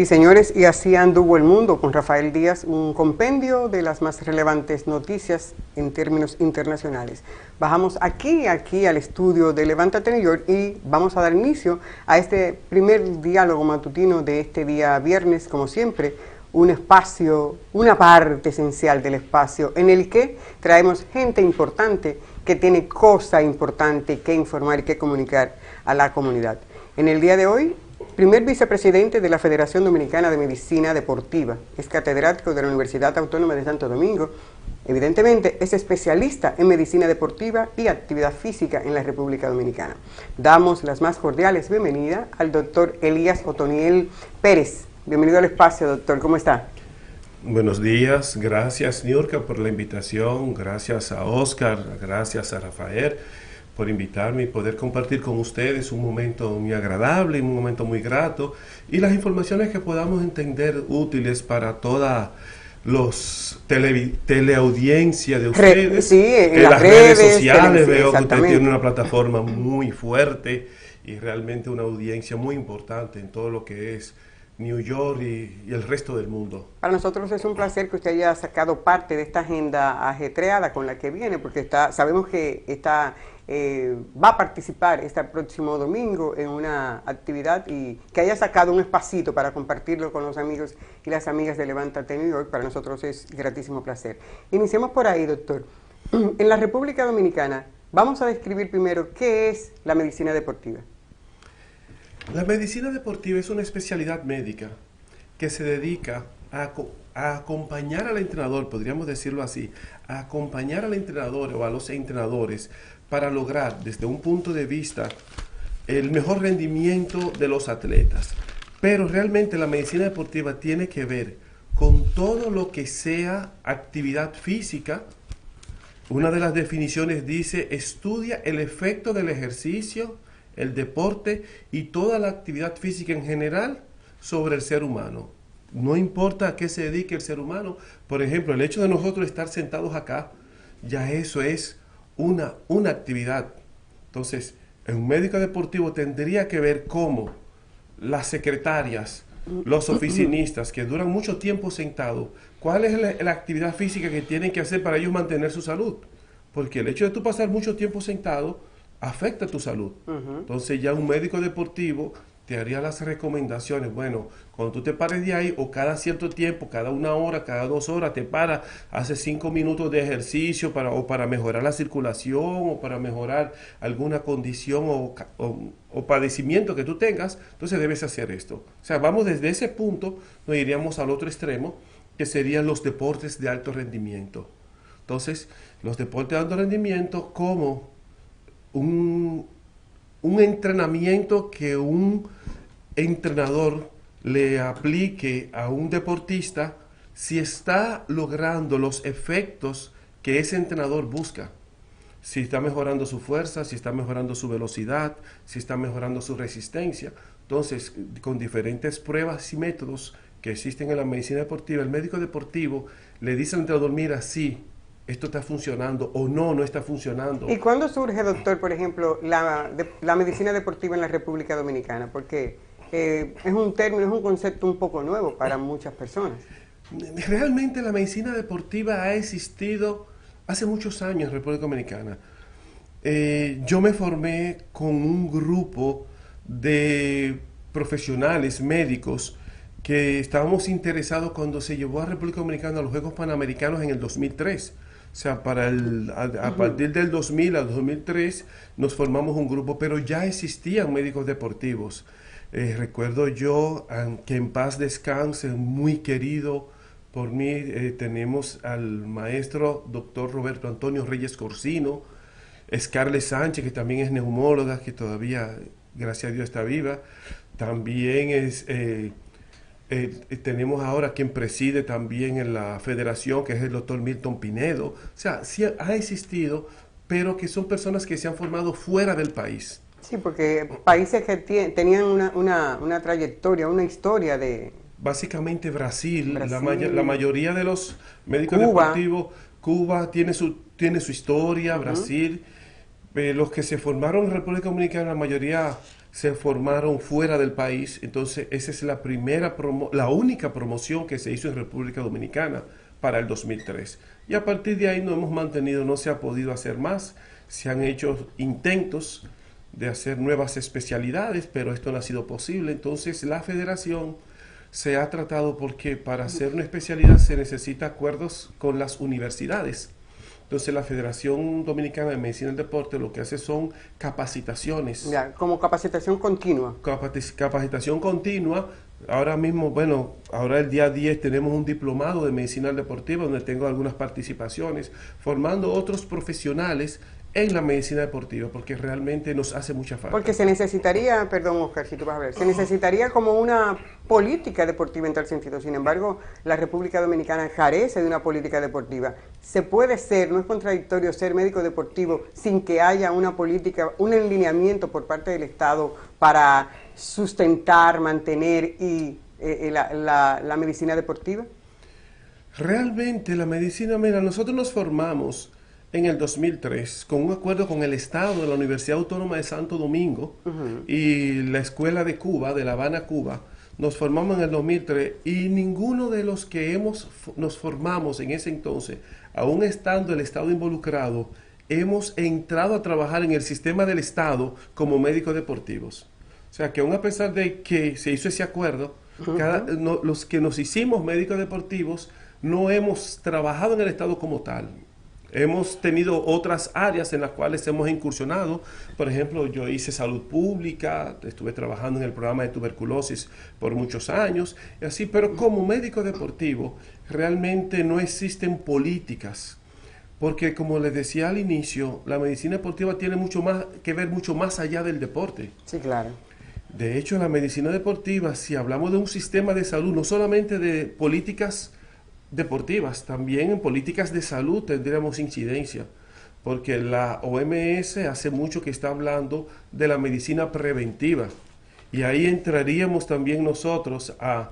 Sí, señores, y así anduvo el mundo con Rafael Díaz, un compendio de las más relevantes noticias en términos internacionales. Bajamos aquí al estudio de Levántate New York y vamos a dar inicio a este primer diálogo matutino de este día viernes, como siempre, un espacio, una parte esencial del espacio en el que traemos gente importante que tiene cosa importante que informar y que comunicar a la comunidad. En el día de hoy, primer vicepresidente de la Federación Dominicana de Medicina Deportiva, es catedrático de la Universidad Autónoma de Santo Domingo, evidentemente es especialista en medicina deportiva y actividad física en la República Dominicana. Damos las más cordiales bienvenidas al doctor Elías Otoniel Pérez. Bienvenido al espacio, doctor, ¿cómo está? Buenos días, gracias Niurka por la invitación, gracias a Oscar, gracias a Rafael por invitarme y poder compartir con ustedes un momento muy agradable, un momento muy grato y las informaciones que podamos entender útiles para toda los teleaudiencia de ustedes. Sí, en las redes sociales veo que usted tiene una plataforma muy fuerte y realmente una audiencia muy importante en todo lo que es New York y el resto del mundo. Para nosotros es un placer que usted haya sacado parte de esta agenda ajetreada con la que viene, porque sabemos que va a participar este próximo domingo en una actividad y que haya sacado un espacito para compartirlo con los amigos y las amigas de Levántate New York, para nosotros es gratísimo placer. Iniciemos por ahí, doctor. En la República Dominicana, vamos a describir primero qué es la medicina deportiva. La medicina deportiva es una especialidad médica que se dedica a acompañar al entrenador, podríamos decirlo así, a acompañar al entrenador o a los entrenadores para lograr desde un punto de vista el mejor rendimiento de los atletas. Pero realmente la medicina deportiva tiene que ver con todo lo que sea actividad física. Una de las definiciones dice, estudia el efecto del ejercicio, el deporte y toda la actividad física en general sobre el ser humano. No importa a qué se dedique el ser humano. Por ejemplo, el hecho de nosotros estar sentados acá, ya eso es una actividad. Entonces, un médico deportivo tendría que ver cómo las secretarias, los oficinistas que duran mucho tiempo sentados, cuál es la actividad física que tienen que hacer para ellos mantener su salud. Porque el hecho de tú pasar mucho tiempo sentado afecta tu salud. Entonces ya un médico deportivo te haría las recomendaciones. Bueno, cuando tú te pares de ahí, o cada cierto tiempo, cada 1 hora, cada 2 horas, te paras, haces 5 minutos de ejercicio para mejorar la circulación o para mejorar alguna condición o padecimiento que tú tengas, entonces debes hacer esto. O sea, vamos desde ese punto, nos iríamos al otro extremo, que serían los deportes de alto rendimiento. Entonces, los deportes de alto rendimiento como un entrenamiento que un entrenador le aplique a un deportista si está logrando los efectos que ese entrenador busca. Si está mejorando su fuerza, si está mejorando su velocidad, si está mejorando su resistencia. Entonces, con diferentes pruebas y métodos que existen en la medicina deportiva, el médico deportivo le dice al entrenador, mira, sí, esto está funcionando o no está funcionando. ¿Y cuándo surge, doctor, por ejemplo, la medicina deportiva en la República Dominicana? Porque es un término, es un concepto un poco nuevo para muchas personas. Realmente la medicina deportiva ha existido hace muchos años en República Dominicana. Yo me formé con un grupo de profesionales médicos que estábamos interesados cuando se llevó a República Dominicana a los Juegos Panamericanos en el 2003. O sea, a partir del 2000 al 2003 nos formamos un grupo, pero ya existían médicos deportivos. Recuerdo yo, que en paz descanse, muy querido por mí, tenemos al maestro doctor Roberto Antonio Reyes Corsino, Scarlett Sánchez, que también es neumóloga, que todavía, gracias a Dios, está viva. También tenemos ahora quien preside también en la federación, que es el doctor Milton Pinedo. O sea, sí ha existido, pero que son personas que se han formado fuera del país. Sí, porque países que tenían una trayectoria, una historia de... Básicamente Brasil. La mayoría de los médicos deportivos, Cuba tiene su historia, Brasil. Los que se formaron en República Dominicana, la mayoría se formaron fuera del país. Entonces, esa es la única promoción que se hizo en República Dominicana para el 2003. Y a partir de ahí nos hemos mantenido, no se ha podido hacer más. Se han hecho intentos de hacer nuevas especialidades, pero esto no ha sido posible. Entonces, la federación se ha tratado porque para hacer una especialidad se necesita acuerdos con las universidades. Entonces la Federación Dominicana de Medicina del Deporte lo que hace son capacitaciones. Ya, como capacitación continua. Capacitación continua. Ahora mismo, bueno, ahora el día 10 tenemos un diplomado de medicina deportiva donde tengo algunas participaciones, formando otros profesionales en la medicina deportiva, porque realmente nos hace mucha falta. Porque se necesitaría, perdón Oscar, si tú vas a ver, se necesitaría como una política deportiva en tal sentido. Sin embargo, la República Dominicana carece de una política deportiva. Se puede ser, no es contradictorio ser médico deportivo sin que haya una política, un alineamiento por parte del Estado para sustentar, mantener la medicina deportiva. Realmente la medicina, mira, nosotros nos formamos en el 2003 con un acuerdo con el Estado de la Universidad Autónoma de Santo Domingo y la Escuela de Cuba, de La Habana, Cuba. Nos formamos en el 2003 y ninguno de los que nos formamos en ese entonces, aún estando el Estado involucrado, hemos entrado a trabajar en el sistema del Estado como médicos deportivos. O sea que aún a pesar de que se hizo ese acuerdo, los que nos hicimos médicos deportivos no hemos trabajado en el Estado como tal. Hemos tenido otras áreas en las cuales hemos incursionado. Por ejemplo, yo hice salud pública, estuve trabajando en el programa de tuberculosis por muchos años, y así, pero como médico deportivo realmente no existen políticas, porque como les decía al inicio, la medicina deportiva tiene mucho más que ver mucho más allá del deporte. Sí, claro. De hecho, la medicina deportiva, si hablamos de un sistema de salud, no solamente de políticas deportivas, también en políticas de salud tendríamos incidencia, porque la OMS hace mucho que está hablando de la medicina preventiva y ahí entraríamos también nosotros a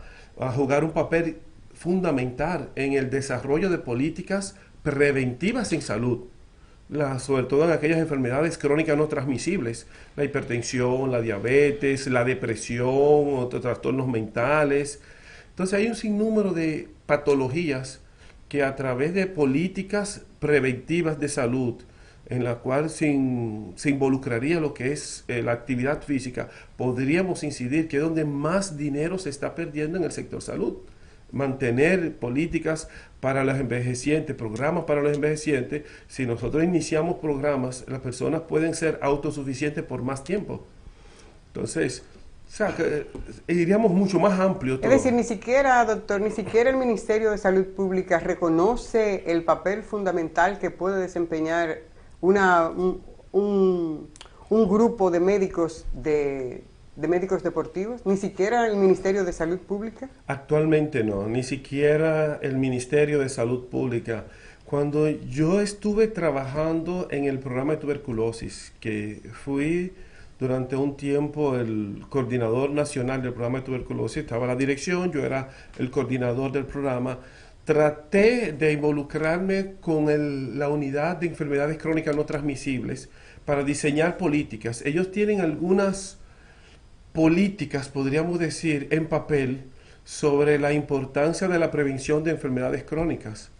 jugar un papel fundamental en el desarrollo de políticas preventivas en salud, sobre todo en aquellas enfermedades crónicas no transmisibles, la hipertensión, la diabetes, la depresión, otros trastornos mentales. Entonces hay un sinnúmero de patologías que a través de políticas preventivas de salud, en la cual se involucraría lo que es la actividad física, podríamos incidir que es donde más dinero se está perdiendo en el sector salud. Mantener políticas para los envejecientes, programas para los envejecientes, si nosotros iniciamos programas, las personas pueden ser autosuficientes por más tiempo. Entonces, o sea, iríamos mucho más amplio todo. Es decir, ni siquiera, doctor, ni siquiera el Ministerio de Salud Pública reconoce el papel fundamental que puede desempeñar un grupo de médicos de médicos deportivos, ni siquiera el Ministerio de Salud Pública. Actualmente no, ni siquiera el Ministerio de Salud Pública. Cuando yo estuve trabajando en el programa de tuberculosis, que fui durante un tiempo el coordinador nacional del programa de tuberculosis, estaba la dirección, yo era el coordinador del programa. Traté de involucrarme con la unidad de enfermedades crónicas no transmisibles para diseñar políticas. Ellos tienen algunas políticas, podríamos decir, en papel sobre la importancia de la prevención de enfermedades crónicas.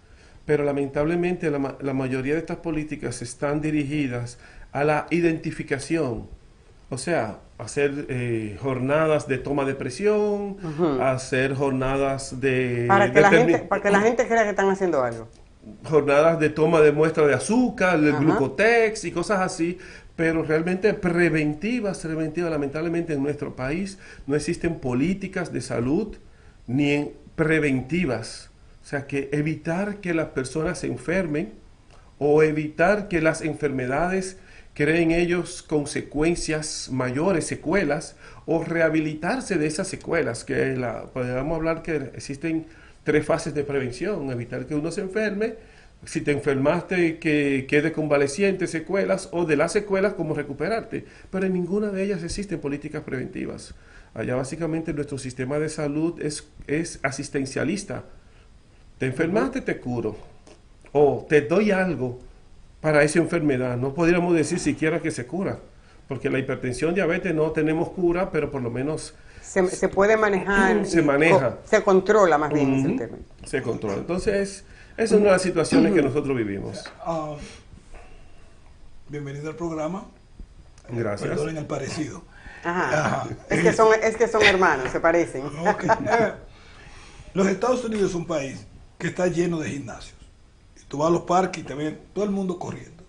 Pero lamentablemente la mayoría de estas políticas están dirigidas a la identificación. O sea, hacer jornadas de toma de presión, hacer jornadas de... Para que la gente crea que están haciendo algo. Jornadas de toma de muestra de azúcar, de glucotex y cosas así, pero realmente preventivas, lamentablemente en nuestro país no existen políticas de salud ni preventivas. O sea, que evitar que las personas se enfermen o evitar que las enfermedades creen ellos consecuencias mayores, secuelas, o rehabilitarse de esas secuelas, que podríamos hablar que existen 3 fases de prevención: evitar que uno se enferme, si te enfermaste que quede convaleciente, secuelas, o de las secuelas cómo recuperarte, pero en ninguna de ellas existen políticas preventivas. Allá básicamente nuestro sistema de salud es asistencialista. Te enfermaste, te curo, o te doy algo para esa enfermedad. No podríamos decir siquiera que se cura, porque la hipertensión, diabetes no tenemos cura, pero por lo menos se puede manejar. se maneja. Se controla, más bien, es el término. Se controla. Entonces, esa es una de las situaciones que nosotros vivimos. Bienvenido al programa. Gracias. Perdonen el parecido. Ajá. Es que son hermanos, se parecen. Okay. Los Estados Unidos es un país que está lleno de gimnasios. Y tú vas a los parques y te ven todo el mundo corriendo.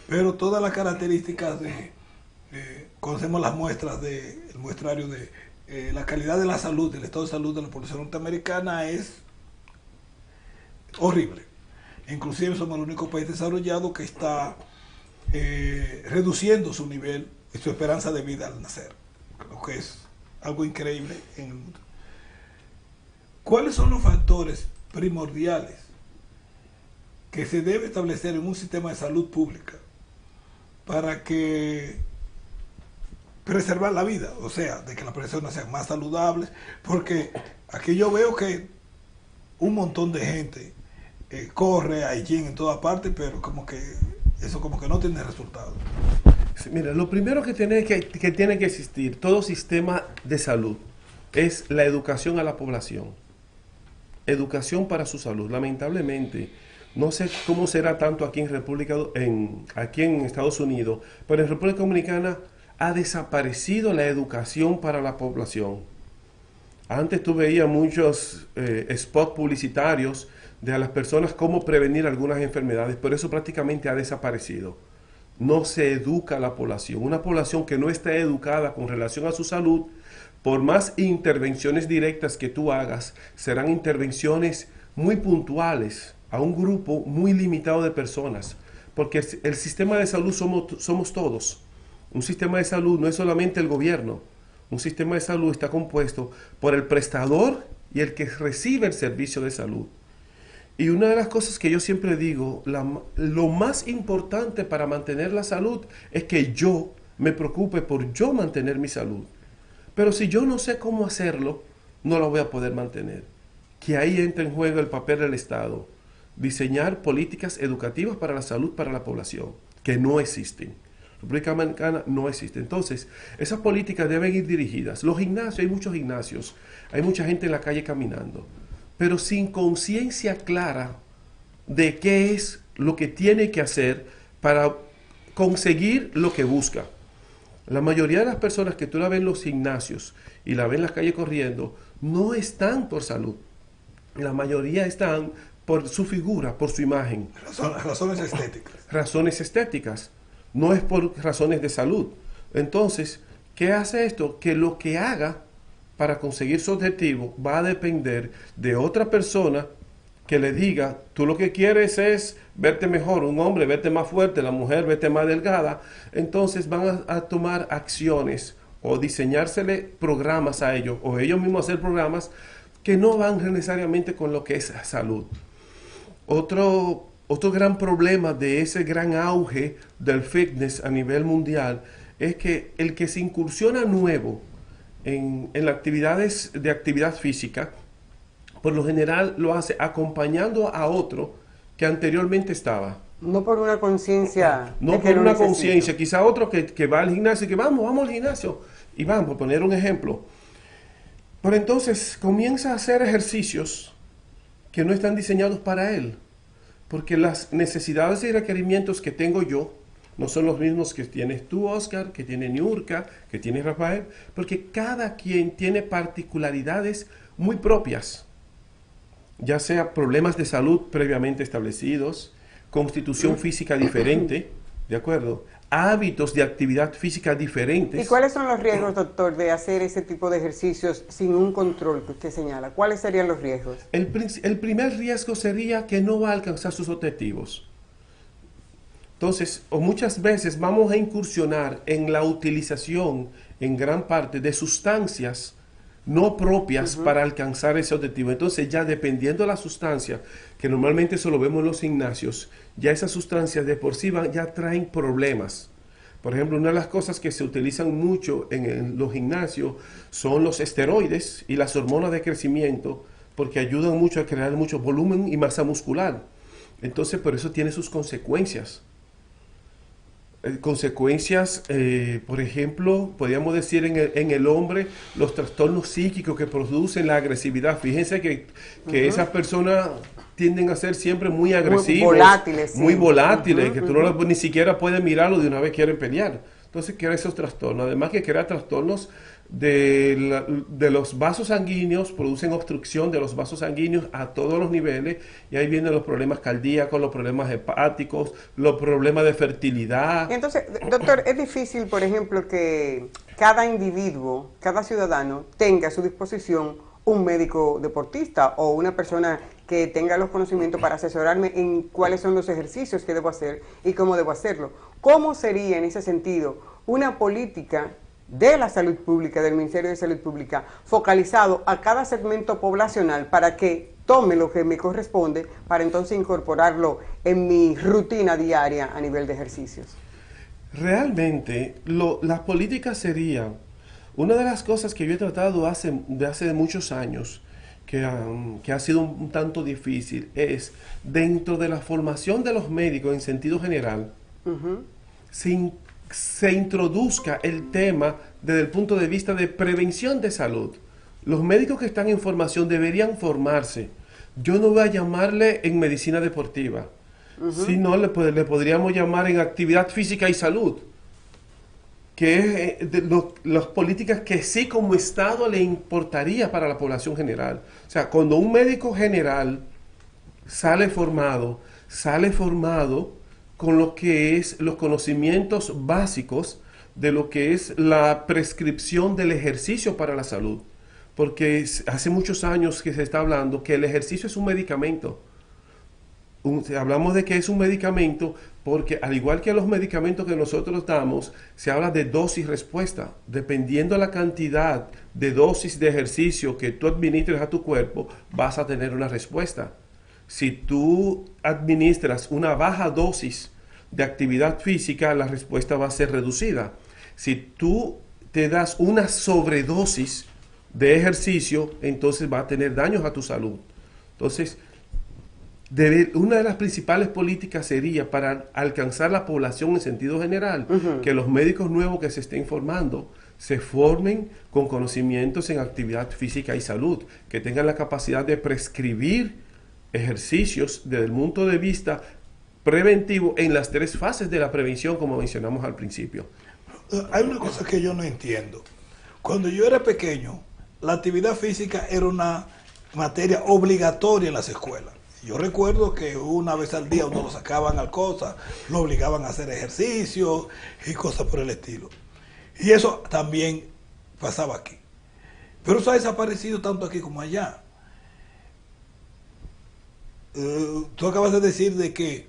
Pero todas las características conocemos las muestras del muestrario de la calidad de la salud, del estado de salud de la población norteamericana es horrible. Inclusive somos el único país desarrollado que está reduciendo su nivel y su esperanza de vida al nacer, lo que es algo increíble en el mundo. ¿Cuáles son los factores primordiales que se debe establecer en un sistema de salud pública para que preservar la vida, o sea, de que las personas sean más saludables? Porque aquí yo veo que un montón de gente corre, hay gym en toda parte, pero como que eso como que no tiene resultados. Sí, mira, lo primero que tiene que existir, todo sistema de salud, es la educación a la población. Educación para su salud. Lamentablemente, no sé cómo será tanto aquí aquí en Estados Unidos, pero en República Dominicana ha desaparecido la educación para la población. Antes tú veías muchos spots publicitarios de a las personas cómo prevenir algunas enfermedades, pero eso prácticamente ha desaparecido. No se educa a la población. Una población que no está educada con relación a su salud, por más intervenciones directas que tú hagas, serán intervenciones muy puntuales a un grupo muy limitado de personas, porque el sistema de salud somos todos. Un sistema de salud no es solamente el gobierno. Un sistema de salud está compuesto por el prestador y el que recibe el servicio de salud. Y una de las cosas que yo siempre digo, lo más importante para mantener la salud es que yo me preocupe por yo mantener mi salud. Pero si yo no sé cómo hacerlo, no lo voy a poder mantener. Que ahí entra en juego el papel del Estado. Diseñar políticas educativas para la salud para la población, que no existen. República Dominicana no existe. Entonces, esas políticas deben ir dirigidas. Los gimnasios, hay muchos gimnasios, hay mucha gente en la calle caminando, pero sin conciencia clara de qué es lo que tiene que hacer para conseguir lo que busca. La mayoría de las personas que tú la ves en los gimnasios y la ves en las calles corriendo, no están por salud. La mayoría están por su figura, por su imagen. Razones estéticas. Razones estéticas. No es por razones de salud. Entonces, ¿qué hace esto? Que lo que haga para conseguir su objetivo va a depender de otra persona que le diga, tú lo que quieres es verte mejor, un hombre verte más fuerte, la mujer verte más delgada. Entonces van a tomar acciones o diseñársele programas a ellos, o ellos mismos hacer programas que no van necesariamente con lo que es salud. Otro gran problema de ese gran auge del fitness a nivel mundial es que el que se incursiona nuevo en las actividades de actividad física, por lo general lo hace acompañando a otro que anteriormente estaba. No por una conciencia. No por una conciencia, quizá otro que va al gimnasio, que vamos al gimnasio, y vamos, por poner un ejemplo. Pero entonces comienza a hacer ejercicios que no están diseñados para él, porque las necesidades y requerimientos que tengo yo no son los mismos que tienes tú, Oscar, que tiene Niurka, que tiene Rafael, porque cada quien tiene particularidades muy propias, ya sea problemas de salud previamente establecidos, constitución física diferente, ¿de acuerdo? Hábitos de actividad física diferentes. ¿Y cuáles son los riesgos, doctor, de hacer ese tipo de ejercicios sin un control que usted señala? ¿Cuáles serían los riesgos? El primer riesgo sería que no va a alcanzar sus objetivos. Entonces, o muchas veces vamos a incursionar en la utilización, en gran parte, de sustancias no propias para alcanzar ese objetivo. Entonces, ya dependiendo de la sustancia, que normalmente eso lo vemos en los gimnasios, ya esas sustancias de por sí ya traen problemas. Por ejemplo, una de las cosas que se utilizan mucho en los gimnasios son los esteroides y las hormonas de crecimiento, porque ayudan mucho a crear mucho volumen y masa muscular. Entonces, por eso tiene sus consecuencias. consecuencias, por ejemplo, podríamos decir en el hombre, los trastornos psíquicos que producen la agresividad. Fíjense que esas personas tienden a ser siempre muy agresivos, muy volátiles, que tú ni siquiera puedes mirarlo, de una vez quieren pelear. Entonces crea esos trastornos. Además que crea trastornos de los vasos sanguíneos, producen obstrucción de los vasos sanguíneos a todos los niveles, y ahí vienen los problemas cardíacos, los problemas hepáticos, los problemas de fertilidad. Entonces, doctor, es difícil, por ejemplo, que cada individuo, cada ciudadano tenga a su disposición un médico deportista o una persona que tenga los conocimientos para asesorarme en cuáles son los ejercicios que debo hacer y cómo debo hacerlo. ¿Cómo sería en ese sentido una política de la salud pública, del Ministerio de Salud Pública, focalizado a cada segmento poblacional para que tome lo que me corresponde para entonces incorporarlo en mi rutina diaria a nivel de ejercicios? Realmente, las políticas serían, una de las cosas que yo he tratado de hace muchos años, que ha sido un tanto difícil, es dentro de la formación de los médicos en sentido general, se introduzca el tema desde el punto de vista de prevención de salud. Los médicos que están en formación deberían formarse. Yo no voy a llamarle en medicina deportiva, sino le podríamos llamar en actividad física y salud, que es las políticas que sí como Estado le importaría para la población general. O sea, cuando un médico general sale formado con lo que es los conocimientos básicos de lo que es la prescripción del ejercicio para la salud. Porque hace muchos años que se está hablando que el ejercicio es un medicamento. Hablamos de que es un medicamento porque, al igual que los medicamentos que nosotros damos, se habla de dosis-respuesta. Dependiendo de la cantidad de dosis de ejercicio que tú administres a tu cuerpo, vas a tener una respuesta. Si tú administras una baja dosis de actividad física, la respuesta va a ser reducida. Si tú te das una sobredosis de ejercicio, entonces va a tener daños a tu salud. Entonces, una de las principales políticas sería para alcanzar la población en sentido general, que los médicos nuevos que se estén formando se formen con conocimientos en actividad física y salud, que tengan la capacidad de prescribir ejercicios desde el punto de vista preventivo en las 3 fases de la prevención, como mencionamos al principio. Hay una cosa que yo no entiendo. Cuando yo era pequeño, la actividad física era una materia obligatoria en las escuelas. Yo recuerdo que una vez al día uno lo sacaban al cosa, lo obligaban a hacer ejercicio y cosas por el estilo. Y eso también pasaba aquí. Pero eso ha desaparecido tanto aquí como allá. Tú acabas de decir de que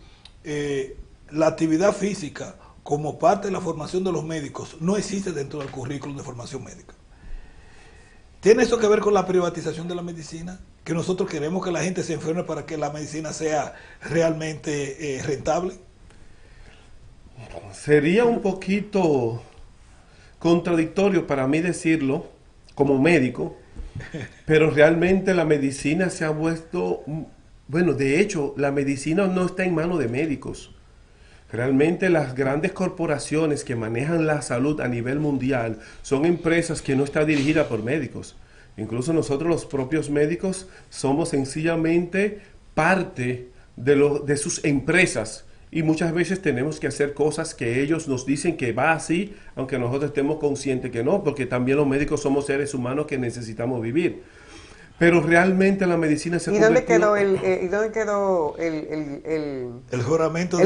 la actividad física como parte de la formación de los médicos no existe dentro del currículum de formación médica. ¿Tiene eso que ver con la privatización de la medicina? Que nosotros queremos que la gente se enferme para que la medicina sea realmente rentable. Sería un poquito contradictorio para mí decirlo como médico, pero realmente la medicina se ha vuelto, bueno, de hecho, la medicina no está en manos de médicos. Realmente las grandes corporaciones que manejan la salud a nivel mundial son empresas que no están dirigidas por médicos. Incluso nosotros los propios médicos somos sencillamente parte de sus empresas, y muchas veces tenemos que hacer cosas que ellos nos dicen que va así, aunque nosotros estemos conscientes que no, porque también los médicos somos seres humanos que necesitamos vivir. Pero realmente la medicina se ha convertido... ¿Y dónde quedó el juramento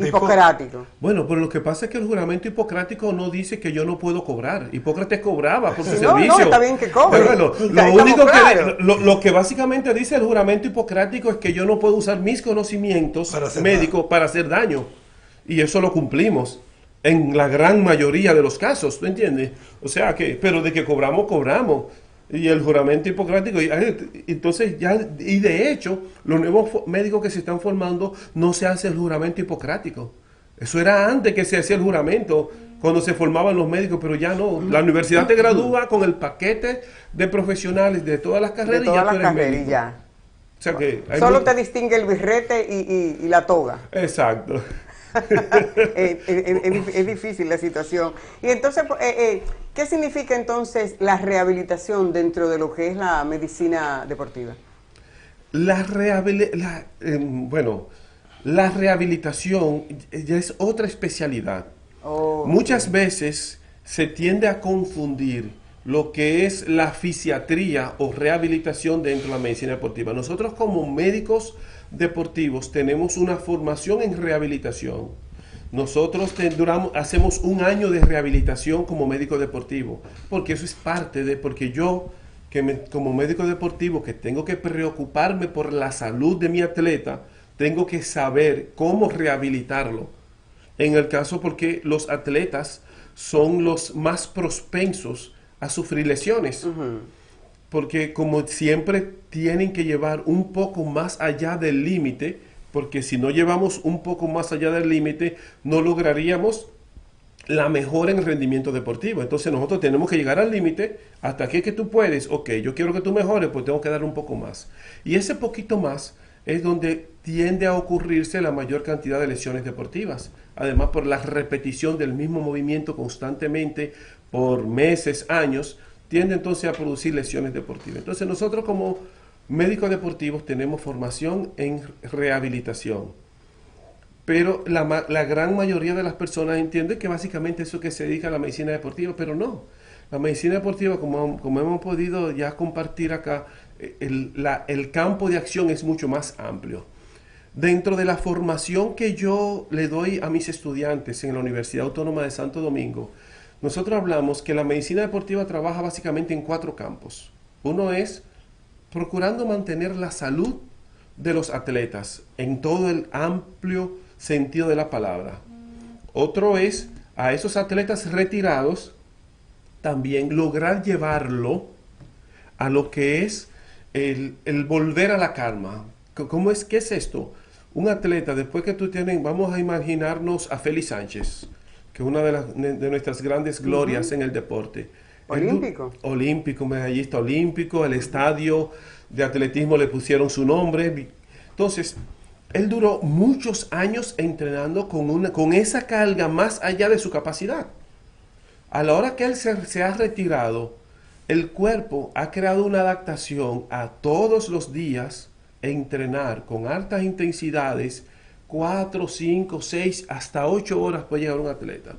hipocrático? Bueno, pero lo que pasa es que el juramento hipocrático no dice que yo no puedo cobrar. Hipócrates cobraba por su servicio. No, está bien que cobre. Pero lo que básicamente dice el juramento hipocrático es que yo no puedo usar mis conocimientos médicos para hacer daño. Y eso lo cumplimos en la gran mayoría de los casos, ¿tú entiendes? O sea que, pero de que cobramos, cobramos. Y el juramento hipocrático, entonces ya, y de hecho, los nuevos médicos que se están formando no se hace el juramento hipocrático. Eso era antes que se hacía el juramento, cuando se formaban los médicos, pero ya no. La universidad te gradúa con el paquete de profesionales de todas las carreras, de todas las carreras médico. Ya. O sea que solo te distingue el birrete y la toga. Exacto. Es difícil la situación. Y entonces, ¿qué significa entonces la rehabilitación dentro de lo que es la medicina deportiva? Bueno, la rehabilitación ya es otra especialidad. Oh, Muchas ok. veces se tiende a confundir lo que es la fisiatría o rehabilitación dentro de la medicina deportiva. Nosotros como médicos deportivos tenemos una formación en rehabilitación. Nosotros hacemos un año de rehabilitación como médico deportivo, porque eso es parte de, porque yo como médico deportivo que tengo que preocuparme por la salud de mi atleta, tengo que saber cómo rehabilitarlo. En el caso porque los atletas son los más propensos a sufrir lesiones, Ujú. porque como siempre tienen que llevar un poco más allá del límite, porque si no llevamos un poco más allá del límite, no lograríamos la mejora en el rendimiento deportivo. Entonces nosotros tenemos que llegar al límite, hasta aquí que tú puedes, ok, yo quiero que tú mejores, pues tengo que dar un poco más. Y ese poquito más es donde tiende a ocurrirse la mayor cantidad de lesiones deportivas. Además, por la repetición del mismo movimiento constantemente por meses, años, tiende entonces a producir lesiones deportivas. Entonces nosotros como médicos deportivos tenemos formación en rehabilitación, pero la gran mayoría de las personas entiende que básicamente eso que se dedica a la medicina deportiva, pero no. La medicina deportiva, como hemos podido ya compartir acá, el campo de acción es mucho más amplio. Dentro de la formación que yo le doy a mis estudiantes en la Universidad Autónoma de Santo Domingo, nosotros hablamos que la medicina deportiva trabaja básicamente en 4 campos. Uno es procurando mantener la salud de los atletas en todo el amplio sentido de la palabra. Otro es a esos atletas retirados también lograr llevarlo a lo que es el volver a la calma. ¿Cómo es? ¿Qué es esto? Un atleta, después que tú tienes, vamos a imaginarnos a Félix Sánchez, que es una de nuestras grandes glorias Ujú. en el deporte. Olímpico. Olímpico, medallista olímpico, el estadio de atletismo le pusieron su nombre. Entonces, él duró muchos años entrenando con esa carga más allá de su capacidad. A la hora que él se ha retirado, el cuerpo ha creado una adaptación a todos los días entrenar con altas intensidades, 4, 5, 6, hasta 8 horas puede llegar un atleta.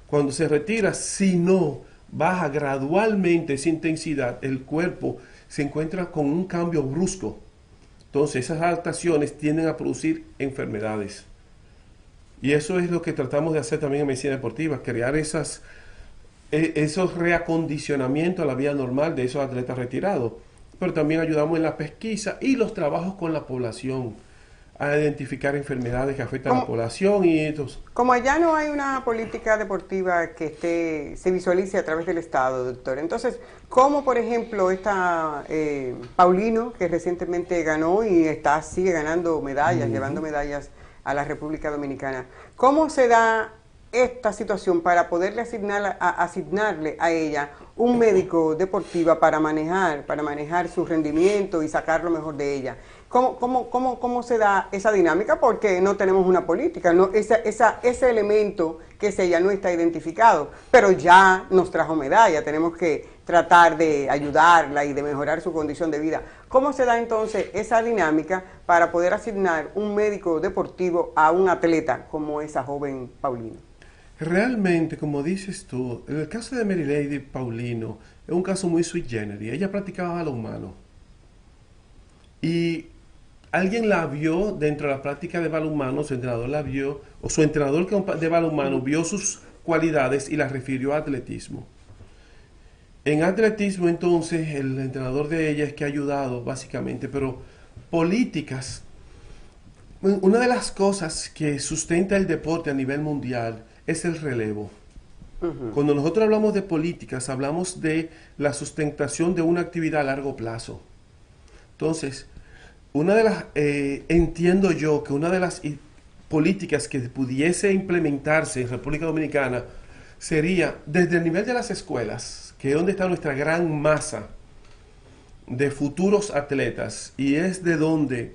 Cuando se retira, si no baja gradualmente esa intensidad, el cuerpo se encuentra con un cambio brusco. Entonces esas adaptaciones tienden a producir enfermedades. Y eso es lo que tratamos de hacer también en medicina deportiva, crear esos reacondicionamientos a la vida normal de esos atletas retirados. Pero también ayudamos en la pesquisa y los trabajos con la población a identificar enfermedades que afectan a la ¿Cómo, población y estos. como allá no hay una política deportiva que se visualice a través del Estado, doctor? Entonces, ¿cómo, por ejemplo, esta Paulino, que recientemente ganó y sigue ganando medallas, llevando medallas a la República Dominicana, cómo se da esta situación para poderle asignarle a ella un médico deportiva para manejar su rendimiento y sacar lo mejor de ella? ¿Cómo se da esa dinámica? Porque no tenemos una política, no, ese elemento que es ella no está identificado, pero ya nos trajo medalla, tenemos que tratar de ayudarla y de mejorar su condición de vida. ¿Cómo se da entonces esa dinámica para poder asignar un médico deportivo a un atleta como esa joven Paulino? Realmente, como dices tú, el caso de Mary Lady Paulino es un caso muy sui generis. Ella practicaba balonmano. Y alguien la vio dentro de la práctica de balonmano, su entrenador la vio, o su entrenador de balonmano vio sus cualidades y la refirió a atletismo. En atletismo, entonces, el entrenador de ella es que ha ayudado, básicamente, pero políticas. Una de las cosas que sustenta el deporte a nivel mundial es el relevo. Ujú. Cuando nosotros hablamos de políticas, hablamos de la sustentación de una actividad a largo plazo. Entonces, entiendo yo que una de las políticas que pudiese implementarse en República Dominicana sería desde el nivel de las escuelas, que es donde está nuestra gran masa de futuros atletas y es de donde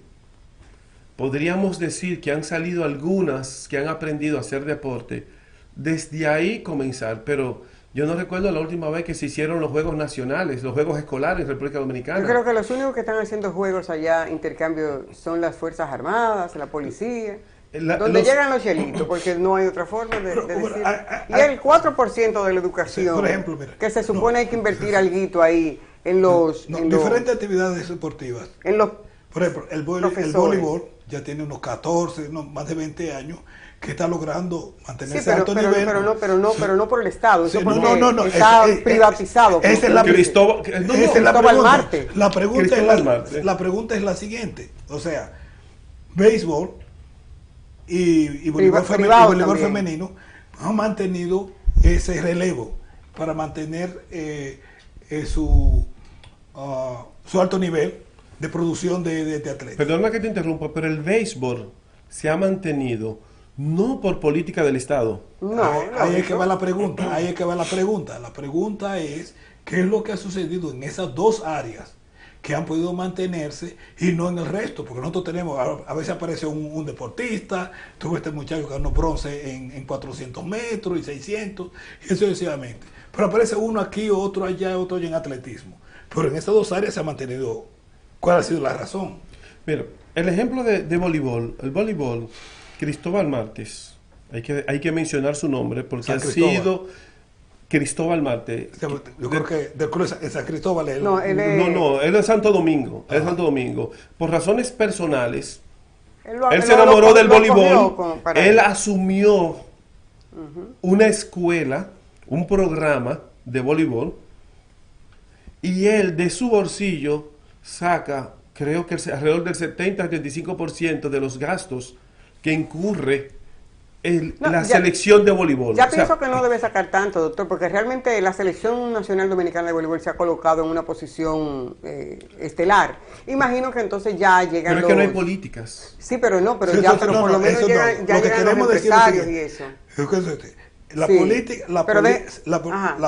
podríamos decir que han salido algunas que han aprendido a hacer deporte, desde ahí comenzar, pero yo no recuerdo la última vez que se hicieron los Juegos Nacionales, los Juegos Escolares en República Dominicana. Yo creo que los únicos que están haciendo juegos allá, intercambio, son las Fuerzas Armadas, la policía, donde llegan los chelitos, porque no hay otra forma de decirlo. Y el 4% de la educación, por ejemplo, mira, que se supone hay que invertir alguito ahí en los... diferentes actividades deportivas. Por ejemplo, el voleibol ya tiene unos 14, más de 20 años, que está logrando mantenerse a alto nivel. Pero no por el Estado, eso porque no, está privatizado. Esa es la Marte. La pregunta es la siguiente, o sea, béisbol y voleibol femenino han mantenido ese relevo para mantener su alto nivel de producción de atletas. Perdona que te interrumpa, pero el béisbol se ha mantenido no por política del Estado. No, ahí es que va la pregunta. La pregunta es, ¿qué es lo que ha sucedido en esas dos áreas que han podido mantenerse y no en el resto? Porque nosotros tenemos, a veces aparece un deportista, tuvo este muchacho que ganó bronce en 400 metros y 600, y eso sucesivamente. Pero aparece uno aquí, otro allá, otro allá en atletismo. Pero en esas dos áreas se ha mantenido. ¿Cuál ha sido la razón? Mira, el ejemplo de voleibol, el voleibol, Cristóbal Márquez, hay que mencionar su nombre porque ha sido Cristóbal Márquez. Yo creo que del Cruz de San Cristóbal él. No, él es de Santo Domingo, es de Santo Domingo. Por razones personales, él se enamoró del voleibol, él asumió una escuela, un programa de voleibol, y él de su bolsillo saca, creo que alrededor del 70-75% de los gastos que incurre la selección de voleibol. Pienso que no debe sacar tanto, doctor, porque realmente la Selección Nacional Dominicana de Voleibol se ha colocado en una posición estelar. Imagino que entonces ya llegan Pero es que no hay políticas. Sí, pero por lo menos llegan los empresarios y eso. La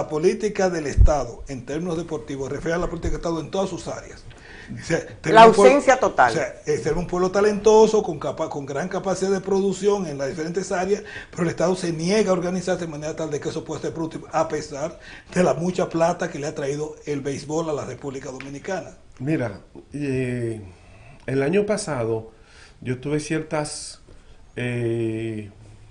política del Estado en términos deportivos refiere a la política del Estado en todas sus áreas. O sea, la ausencia total. O sea, ser un pueblo talentoso, con gran capacidad de producción en las diferentes áreas, pero el Estado se niega a organizarse de manera tal de que eso pueda ser productivo, a pesar de la mucha plata que le ha traído el béisbol a la República Dominicana. Mira, el año pasado yo tuve ciertas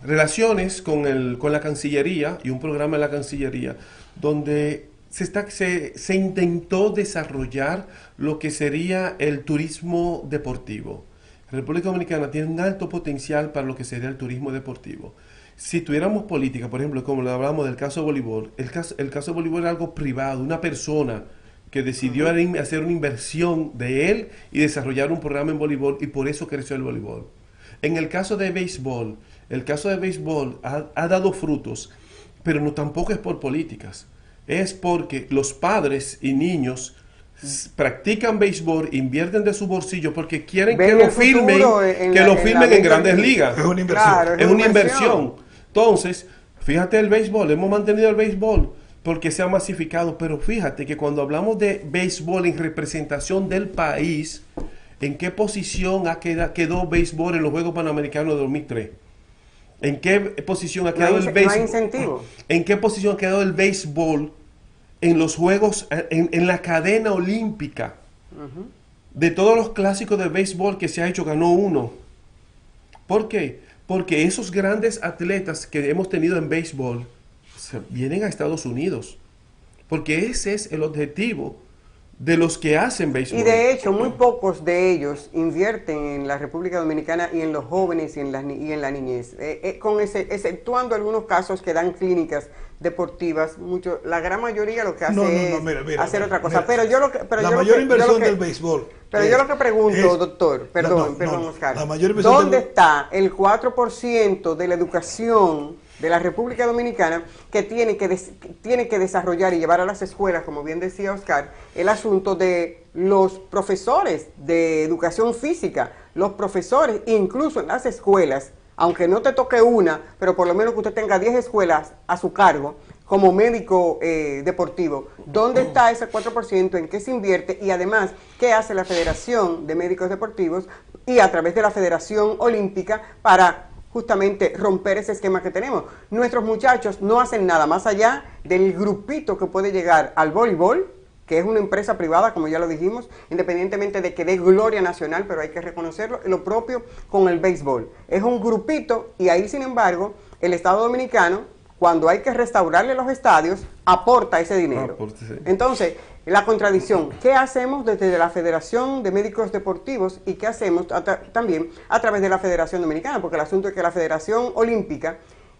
relaciones con la Cancillería y un programa de la Cancillería donde se intentó desarrollar lo que sería el turismo deportivo. La República Dominicana tiene un alto potencial para lo que sería el turismo deportivo. Si tuviéramos política, por ejemplo, como le hablamos del caso de voleibol, el caso de voleibol es algo privado, una persona que decidió hacer una inversión de él y desarrollar un programa en voleibol, y por eso creció el voleibol. En el caso de béisbol, ha dado frutos, pero no tampoco es por políticas. Es porque los padres y niños practican béisbol, invierten de su bolsillo porque quieren que lo filmen en Grandes Ligas. Es una inversión. Claro, es una inversión. Entonces, fíjate el béisbol, hemos mantenido el béisbol porque se ha masificado, pero fíjate que cuando hablamos de béisbol en representación del país, ¿en qué posición quedó béisbol en los Juegos Panamericanos de 2003? ¿En qué posición ha quedado el béisbol? No hay incentivo. ¿En qué posición ha quedado el béisbol en los Juegos, en la cadena olímpica? De todos los clásicos de béisbol que se ha hecho, ganó uno. ¿Por qué? Porque esos grandes atletas que hemos tenido en béisbol vienen a Estados Unidos. Porque ese es el objetivo de los que hacen béisbol. Y de hecho, muy pocos de ellos invierten en la República Dominicana y en los jóvenes y en la niñez. Exceptuando algunos casos que dan clínicas deportivas, la gran mayoría lo que hace es hacer otra cosa. La mayor inversión del béisbol. Pero yo lo que pregunto, doctor, perdón, Oscar, ¿dónde está el 4% de la educación de la República Dominicana que tiene que desarrollar y llevar a las escuelas, como bien decía Oscar, el asunto de los profesores de educación física, los profesores, incluso en las escuelas, aunque no te toque una, pero por lo menos que usted tenga 10 escuelas a su cargo, como médico deportivo, ¿dónde está ese 4%? ¿En qué se invierte? Y además, ¿qué hace la Federación de Médicos Deportivos y a través de la Federación Olímpica para justamente romper ese esquema que tenemos? Nuestros muchachos no hacen nada más allá del grupito que puede llegar al voleibol, que es una empresa privada, como ya lo dijimos, independientemente de que dé gloria nacional, pero hay que reconocerlo. Lo propio con el béisbol. Es un grupito y ahí, sin embargo, el Estado Dominicano, cuando hay que restaurarle los estadios, aporta ese dinero. Entonces, la contradicción, ¿qué hacemos desde la Federación de Médicos Deportivos y qué hacemos también a través de la Federación Dominicana? Porque el asunto es que la Federación Olímpica,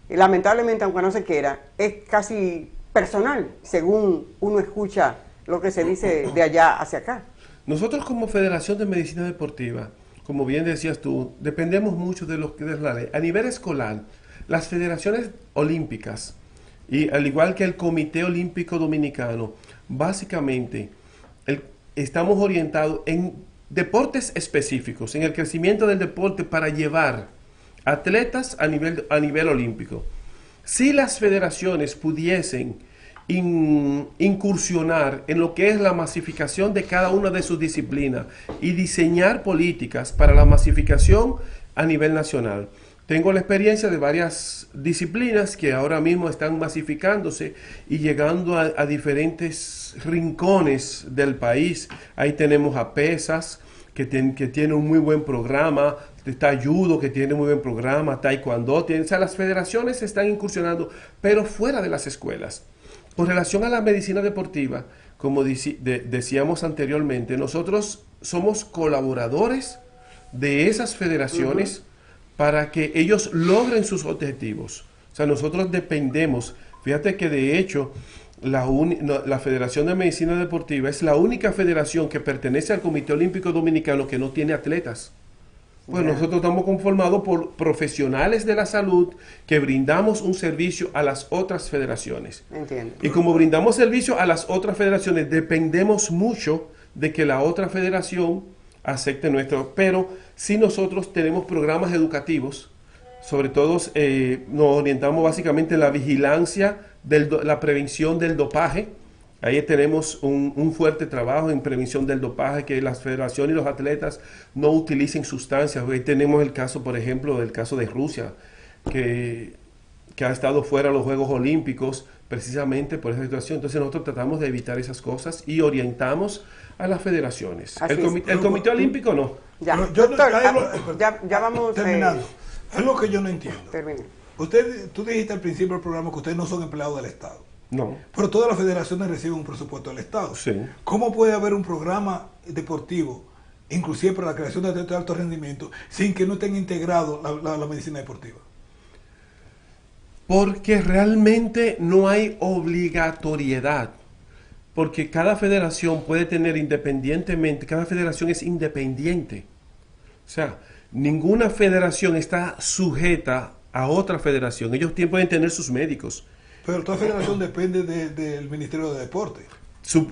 lamentablemente, aunque no se quiera, es casi personal, según uno escucha lo que se dice de allá hacia acá. Nosotros como Federación de Medicina Deportiva, como bien decías tú, dependemos mucho de lo que es la ley. A nivel escolar, las federaciones olímpicas, y al igual que el Comité Olímpico Dominicano, básicamente estamos orientados en deportes específicos, en el crecimiento del deporte para llevar atletas a nivel olímpico. Si las federaciones pudiesen incursionar en lo que es la masificación de cada una de sus disciplinas y diseñar políticas para la masificación a nivel nacional. Tengo la experiencia de varias disciplinas que ahora mismo están masificándose y llegando a diferentes rincones del país. Ahí tenemos a pesas, que tiene un muy buen programa, está judo, que tiene muy buen programa, taekwondo, o sea, las federaciones están incursionando, pero fuera de las escuelas. Con relación a la medicina deportiva, como decíamos anteriormente, nosotros somos colaboradores de esas federaciones para que ellos logren sus objetivos. O sea, nosotros dependemos. Fíjate que de hecho la Federación de Medicina Deportiva es la única federación que pertenece al Comité Olímpico Dominicano que no tiene atletas. Pues nosotros estamos conformados por profesionales de la salud que brindamos un servicio a las otras federaciones. Entiendo. Y como brindamos servicio a las otras federaciones, dependemos mucho de que la otra federación acepte nuestro. Pero sí nosotros tenemos programas educativos, sobre todo nos orientamos básicamente en la vigilancia, la prevención del dopaje. Ahí tenemos un fuerte trabajo en prevención del dopaje, que las federaciones y los atletas no utilicen sustancias. Ahí tenemos el caso, por ejemplo, del caso de Rusia, que ha estado fuera de los Juegos Olímpicos precisamente por esa situación. Entonces nosotros tratamos de evitar esas cosas y orientamos a las federaciones. El Comité Olímpico no. Ya, Yo doctor, ya vamos terminando. Algo que yo no entiendo. Termine. Tú dijiste al principio del programa que ustedes no son empleados del Estado. No. Pero todas las federaciones reciben un presupuesto del Estado. Sí. ¿Cómo puede haber un programa deportivo, inclusive para la creación de atletas de alto rendimiento, sin que no estén integrados la medicina deportiva? Porque realmente no hay obligatoriedad. Porque cada federación puede tener independientemente, cada federación es independiente. O sea, ninguna federación está sujeta a otra federación. Ellos pueden tener sus médicos. Pero toda federación depende del Ministerio de Deporte.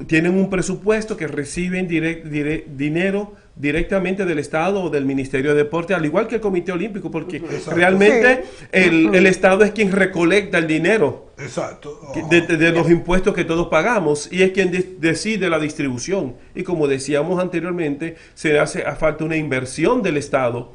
Tienen un presupuesto que reciben dinero directamente del Estado o del Ministerio de Deporte, al igual que el Comité Olímpico, porque Exacto. realmente Sí. el Estado es quien recolecta el dinero Exacto. de los impuestos que todos pagamos y es quien decide la distribución. Y como decíamos anteriormente, se hace falta una inversión del Estado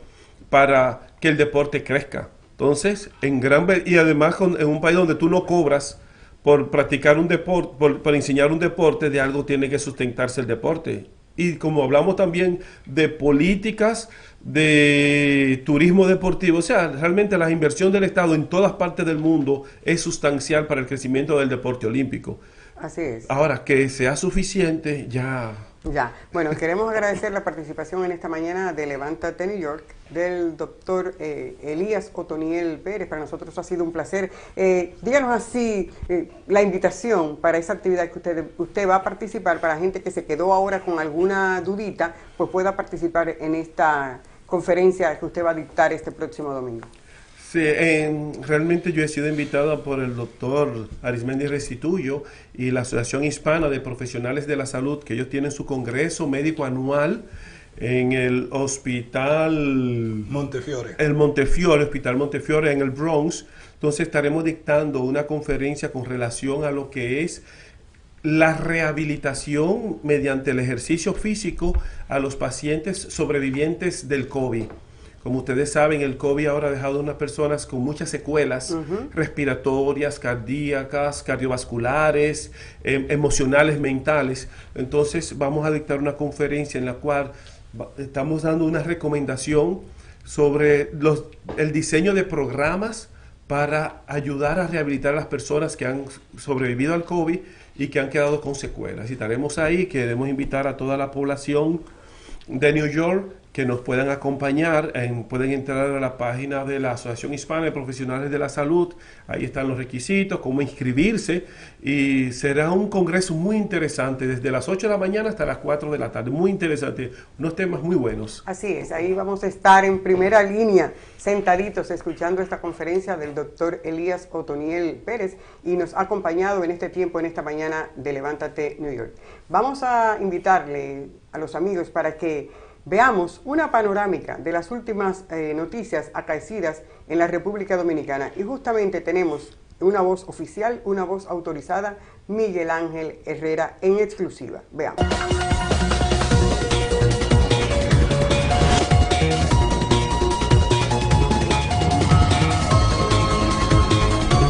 para que el deporte crezca. Entonces, y además en un país donde tú no cobras por practicar un deporte, por enseñar un deporte, de algo tiene que sustentarse el deporte. Y como hablamos también de políticas, de turismo deportivo, o sea, realmente la inversión del Estado en todas partes del mundo es sustancial para el crecimiento del deporte olímpico. Así es. Ahora, que sea suficiente, ya... Ya, bueno, queremos agradecer la participación en esta mañana de Levántate New York, del doctor Elías Otoniel Pérez. Para nosotros ha sido un placer. Díganos así la invitación para esa actividad que usted va a participar, para gente que se quedó ahora con alguna dudita, pues pueda participar en esta conferencia que usted va a dictar este próximo domingo. Sí, realmente yo he sido invitado por el doctor Arismendi Restituyo y la Asociación Hispana de Profesionales de la Salud, que ellos tienen su congreso médico anual en el hospital Montefiore. el Montefiore, Hospital Montefiore en el Bronx. Entonces estaremos dictando una conferencia con relación a lo que es la rehabilitación mediante el ejercicio físico a los pacientes sobrevivientes del COVID. Como ustedes saben, el COVID ahora ha dejado a unas personas con muchas secuelas respiratorias, cardíacas, cardiovasculares, emocionales, mentales. Entonces vamos a dictar una conferencia en la cual estamos dando una recomendación sobre el diseño de programas para ayudar a rehabilitar a las personas que han sobrevivido al COVID y que han quedado con secuelas. Y estaremos ahí, queremos invitar a toda la población de New York que nos puedan acompañar. Pueden entrar a la página de la Asociación Hispana de Profesionales de la Salud, ahí están los requisitos, cómo inscribirse, y será un congreso muy interesante, desde las 8 de la mañana hasta las 4 de la tarde, muy interesante, unos temas muy buenos. Así es, ahí vamos a estar en primera línea, sentaditos, escuchando esta conferencia del doctor Elías Otoniel Pérez, y nos ha acompañado en este tiempo, en esta mañana de Levántate New York. Vamos a invitarle a los amigos para que veamos una panorámica de las últimas noticias acaecidas en la República Dominicana. Y justamente tenemos una voz oficial, una voz autorizada, Miguel Ángel Herrera, en exclusiva. Veamos.